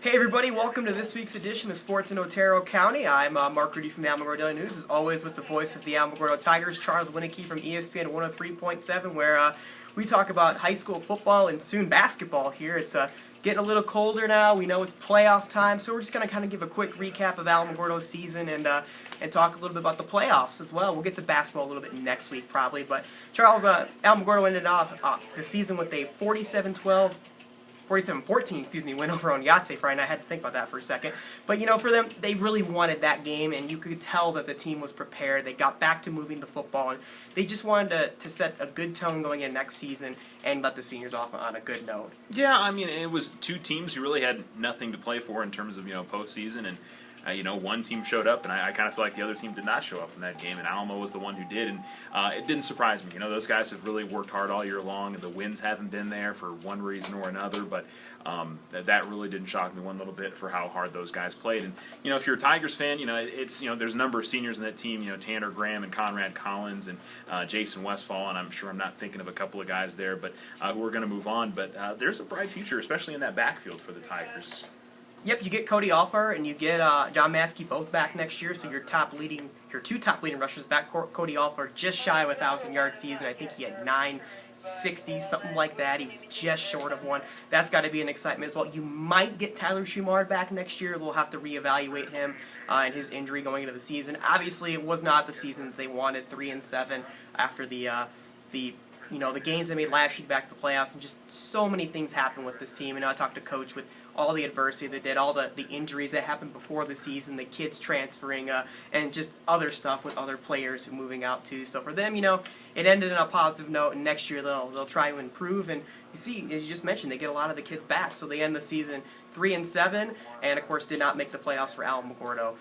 Hey everybody, welcome to this week's edition of Sports in Otero County. I'm Mark Rudi from the Alamogordo Daily News, as always with the voice of the Alamogordo Tigers, Charles Winiecki from ESPN 103.7, where we talk about high school football and soon basketball here. It's getting a little colder now. We know it's playoff time, so we're just going to kind of give a quick recap of Alamogordo's season and talk a little bit about the playoffs as well. We'll get to basketball a little bit next week probably, but Charles, Alamogordo ended off the season with a 47-14 win over Oñate Friday night. I had to think about that for a second. But, you know, for them, they really wanted that game, and you could tell that the team was prepared. They got back to moving the football, and they just wanted to set a good tone going in next season and let the seniors off on a good note. Yeah, I mean, it was two teams who really had nothing to play for in terms of, postseason, and one team showed up, and I kind of feel like the other team did not show up in that game, and Alamo was the one who did, and it didn't surprise me. Those guys have really worked hard all year long, and the wins haven't been there for one reason or another, but that really didn't shock me one little bit for how hard those guys played. And, if you're a Tigers fan, it's, there's a number of seniors in that team, Tanner Graham and Conrad Collins and Jason Westfall, and I'm sure I'm not thinking of a couple of guys there, but who are going to move on, but there's a bright future, especially in that backfield for the Tigers. Yep, you get Cody Alfar and you get John Matzke both back next year, so your two top leading rushers back. Cody Alfar just shy of a 1,000-yard season. I think he had 960, something like that. He was just short of one. That's got to be an excitement as well. You might get Tyler Schumard back next year. They'll have to reevaluate him and his injury going into the season. Obviously, it was not the season that they wanted, 3-7 after the games they made last year back to the playoffs, and just so many things happened with this team. And I talked to Coach with all the adversity they did, all the injuries that happened before the season, the kids transferring, and just other stuff with other players moving out too. So for them, it ended on a positive note, and next year they'll try to improve. And you see, as you just mentioned, they get a lot of the kids back, so they end the season 3-7, and of course did not make the playoffs for Alamogordo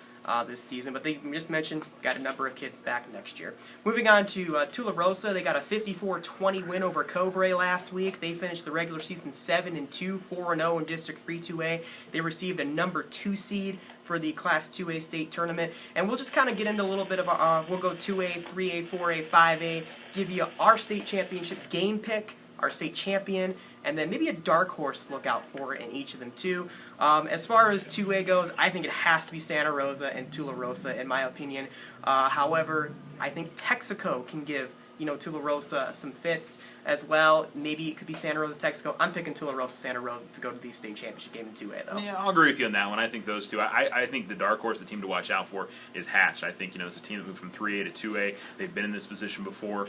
this season, but they just mentioned got a number of kids back next year. Moving on to Tularosa, they got a 54-20 win over Cobre last week. They finished the regular season 7-2, 4-0 in District 3-2A. They received a number 2 seed for the Class 2A state tournament, and we'll just kind of get into a little bit of we'll go 2A, 3A, 4A, 5A, give you our state championship game pick, our state champion, and then maybe a dark horse to look out for in each of them too. As far as 2A goes, I think it has to be Santa Rosa and Tularosa in my opinion. However, I think Texaco can give Tularosa some fits as well. Maybe it could be Santa Rosa, Texaco. I'm picking Tularosa, Santa Rosa to go to the state championship game in 2A though. Yeah, I'll agree with you on that one. I think those two. I think the dark horse, the team to watch out for, is Hatch. I think it's a team that moved from 3A to 2A. They've been in this position before.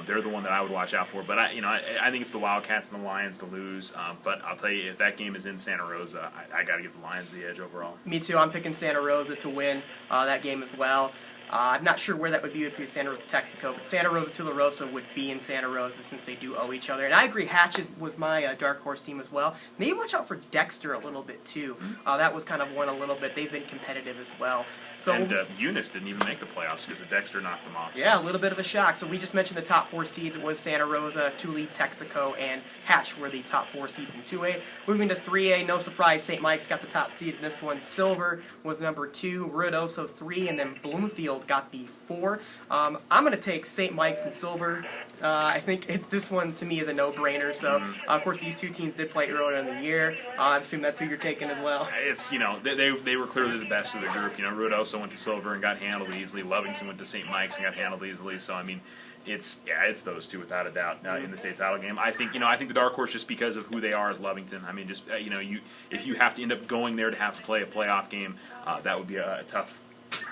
They're the one that I would watch out for. But I think it's the Wildcats and the Lions to lose. But I'll tell you, if that game is in Santa Rosa, I got to give the Lions the edge overall. Me too. I'm picking Santa Rosa to win that game as well. I'm not sure where that would be if it was Santa Rosa, Texaco, but Santa Rosa, Tularosa would be in Santa Rosa since they do owe each other. And I agree, Hatch was my dark horse team as well. Maybe watch out for Dexter a little bit too. That was kind of one a little bit. They've been competitive as well. So, and Eunice didn't even make the playoffs because Dexter knocked them off. So. Yeah, a little bit of a shock. So we just mentioned the top 4 seeds. It was Santa Rosa, Tule, Texaco, and Hatch were the top 4 seeds in 2A. Moving to 3A, no surprise, St. Mike's got the top seed in this one. Silver was number 2, Ruidoso 3, and then Bloomfield got the 4. I'm going to take St. Mike's and Silver. I think this one, to me, is a no-brainer. So, of course, these two teams did play earlier in the year. I assume that's who you're taking as well. It's, they were clearly the best of the group. Ruidoso went to Silver and got handled easily. Lovington went to St. Mike's and got handled easily. So, I mean, it's those two without a doubt in the state title game. I think the dark horse, just because of who they are, is Lovington. I mean, just if you have to end up going there to have to play a playoff game, that would be a tough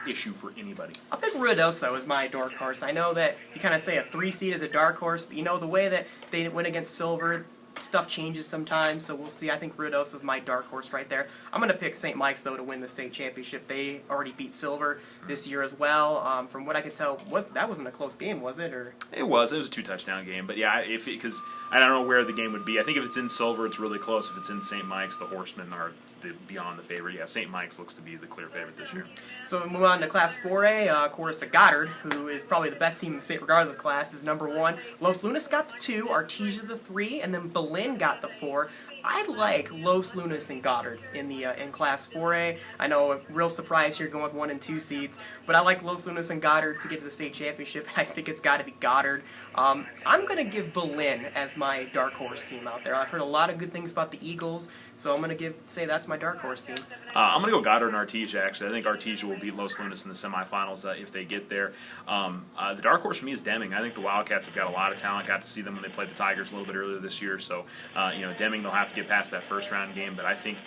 issue for anybody. I'll pick Ruidoso as my dark horse. I know that you kind of say a 3 seed is a dark horse, but the way that they went against Silver, stuff changes sometimes, so we'll see. I think Ruidoso is my dark horse right there. I'm going to pick St. Mike's, though, to win the state championship. They already beat Silver this year as well. From what I could tell, that wasn't a close game, was it? Or It was a 2-touchdown game, but yeah, because I don't know where the game would be. I think if it's in Silver, it's really close. If it's in St. Mike's, the Horsemen are beyond the favorite. Yeah, St. Mike's looks to be the clear favorite this year. So we move on to Class 4A. Of course, Goddard, who is probably the best team in the state regardless of the class, is number 1. Los Lunas got the 2, Artesia the 3, and then Belen got the 4. I like Los Lunas and Goddard in Class 4A. I know a real surprise here going with 1 and 2 seeds, but I like Los Lunas and Goddard to get to the state championship, and I think it's got to be Goddard. I'm going to give Belen as my dark horse team out there. I've heard a lot of good things about the Eagles So I'm going to say that's my dark horse team. I'm going to go Goddard and Artesia, actually. I think Artesia will beat Los Lunas in the semifinals if they get there. The dark horse for me is Deming. I think the Wildcats have got a lot of talent. Got to see them when they played the Tigers a little bit earlier this year. So, Deming, they'll have to get past that first-round game. But I think,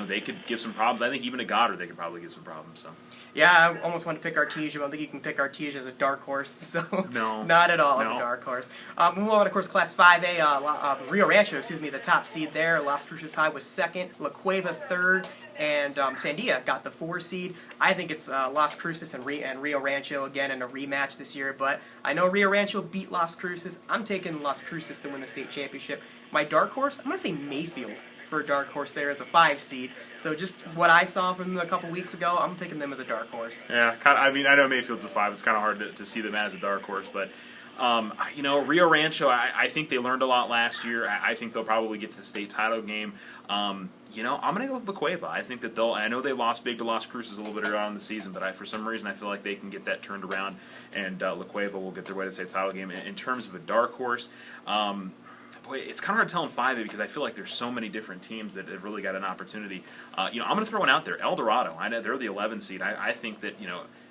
they could give some problems. I think even to Goddard they could probably give some problems. So. Yeah, I almost want to pick Artesia, but I don't think you can pick Artesia as a dark horse. So no, not at all as a dark horse. Move on, of course, Class 5A, Rio Rancho, the top seed there. Las Cruces High was second, La Cueva third, and Sandia got the 4 seed. I think it's Las Cruces and Rio Rancho again in a rematch this year, but I know Rio Rancho beat Las Cruces. I'm taking Las Cruces to win the state championship. My dark horse, I'm going to say Mayfield for a dark horse there as a 5 seed. So just what I saw from them a couple weeks ago, I'm picking them as a dark horse. Yeah, I know Mayfield's a 5. It's kind of hard to see them as a dark horse, but Rio Rancho, I think they learned a lot last year. I think they'll probably get to the state title game. I'm going to go with La Cueva. I think that I know they lost big to Las Cruces a little bit early on in the season, but for some reason I feel like they can get that turned around, and La Cueva will get their way to the state title game. In terms of a dark horse, boy, it's kind of hard to tell in 5A because I feel like there's so many different teams that have really got an opportunity. I'm going to throw one out there. El Dorado. I know they're the 11 seed. I think that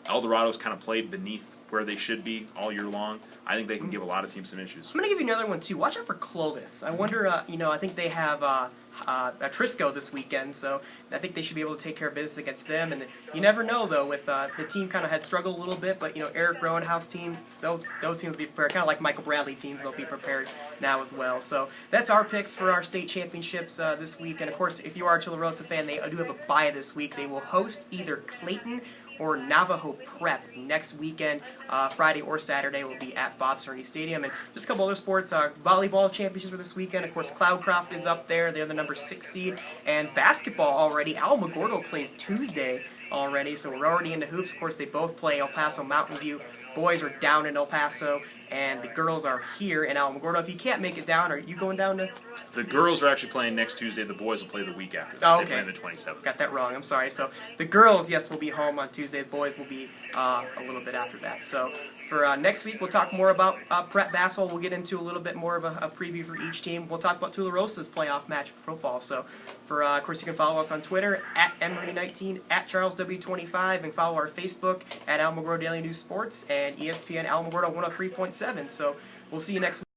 El Dorado's kind of played beneath where they should be all year long. I think they can give a lot of teams some issues. I'm going to give you another one, too. Watch out for Clovis. I wonder, I think they have a Trisco this weekend, so I think they should be able to take care of business against them. And you never know, though, with the team kind of had struggled a little bit, but, Eric Rowenhouse team, those teams will be prepared. Kind of like Michael Bradley teams, they'll be prepared now as well. So that's our picks for our state championships this week. And, of course, if you are a Tula Rosa fan, they do have a bye this week. They will host either Clayton or Navajo Prep next weekend. Friday or Saturday will be at Bob Cerny Stadium. And just a couple other sports. Volleyball championships for this weekend. Of course, Cloudcroft is up there. They're the number 6 seed. And basketball already. Alamogordo plays Tuesday already, so we're already into hoops. Of course, they both play El Paso Mountain View. Boys are down in El Paso, and the girls are here in Alamogordo. If you can't make it down, are you going down to? The girls are actually playing next Tuesday. The boys will play the week after that. Oh, okay. They play on the 27th. Got that wrong. I'm sorry. So the girls, yes, will be home on Tuesday. The boys will be a little bit after that. So for next week, we'll talk more about prep basketball. We'll get into a little bit more of a preview for each team. We'll talk about Tula Rosa's playoff match for football. So of course, you can follow us on Twitter at MReady19, at CharlesW25, and follow our Facebook at Alamogordo Daily News Sports and ESPN Alamogordo 103.7. So we'll see you next week.